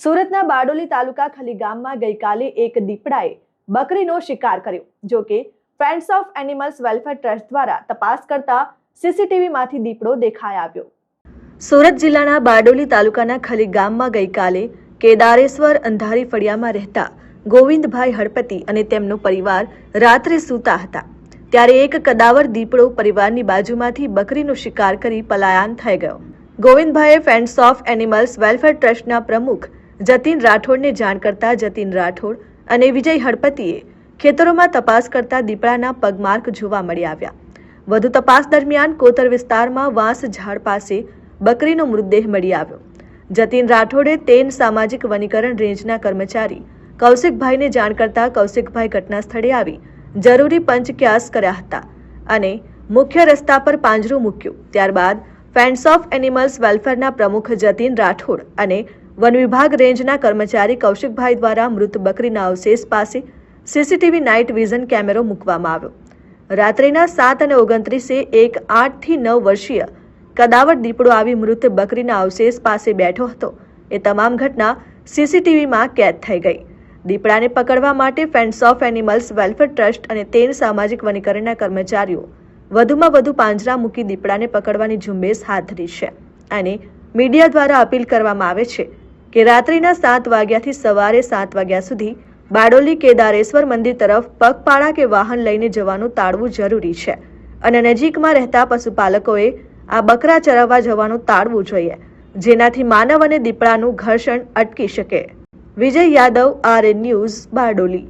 સુરતના બારડોલી તાલુકા ખલી ગામમાં ગઈકાલે એક દીપડાએ બકરીનો શિકાર કર્યો. જો કે friends of animals welfare trust દ્વારા તપાસ કરતા સીસીટીવીમાંથી દીપડો દેખાઈ આવ્યો. સુરત જિલ્લાના બારડોલી તાલુકાના ખલી ગામમાં ગઈકાલે કેદારેશ્વર અંધારી ફળિયામાં રહેતા ગોવિંદભાઈ હળપતિ અને તેમનો પરિવાર રાત્રે સૂતા હતા ત્યારે એક કદાવર દીપડો પરિવારની બાજુમાંથી બકરીનો શિકાર કરી પલાયન થઈ ગયો. ગોવિંદભાઈએ ફ્રેન્ડ્સ ઓફ એનિમલ્સ વેલફેર ટ્રસ્ટના પ્રમુખ જતીન રાઠોડને જાણ કરતા જતીન રાઠોડ અને વિજય હળપતિએ ખેતરોમાં તપાસ કરતા દીપડાના પગમાર્ક જોવા મળી આવ્યા. વધુ તપાસ દરમિયાન કોતર વિસ્તારમાં વાંસ ઝાડ પાસે બકરીનો મૃતદેહ મળી આવ્યો. જતીન રાઠોડે તેન સામાજિક વનીકરણ રેન્જના કર્મચારી કૌશિકભાઈને જાણ કરતા કૌશિકભાઈ ઘટના સ્થળે આવી જરૂરી પંચક્યાસ કર્યા હતા અને મુખ્ય રસ્તા પર પાંજરું મૂક્યું. ત્યારબાદ ફ્રેન્ડ્સ ઓફ એનિમલ્સ વેલફેરના પ્રમુખ જતીન રાઠોડ અને વન વિભાગ રેન્જના કર્મચારી કૌશિકભાઈ દ્વારા મૃત બકરીના અવશેષ પાસે સીસીટીવી નાઇટ વિઝન કેમેરો મૂકવામાં આવ્યો. રાત્રિના 7 અને 29 એક 8 થી 9 વર્ષીય કદાવર દીપડો આવી મૃત બકરીના અવશેષ પાસે બેઠો હતો. એ તમામ ઘટના સીસીટીવીમાં કેદ થઈ ગઈ. દીપડાને પકડવા માટે friends of animals welfare trust અને તેન સામાજિક વનીકરણના કર્મચારીઓ વધુમાં વધુ પાંજરા મૂકી દીપડાને પકડવાની ઝુંબેશ હાથ ધરી છે અને મીડિયા દ્વારા અપીલ કરવામાં આવે છે કે રાત્રિના 7 વાગ્યાથી સવારે 7 વાગ્યા સુધી બારડોલી કેદારેશ્વર મંદિર તરફ પગપાળા કે વાહન લઈને જવાનું ટાળવું જરૂરી છે અને નજીકમાં રહેતા પશુપાલકોએ આ બકરા ચરાવવા જવાનું ટાળવું જોઈએ, જેનાથી માનવ અને દીપડાનું ઘર્ષણ અટકી શકે. વિજય યાદવ, RN ન્યૂઝ, બારડોલી.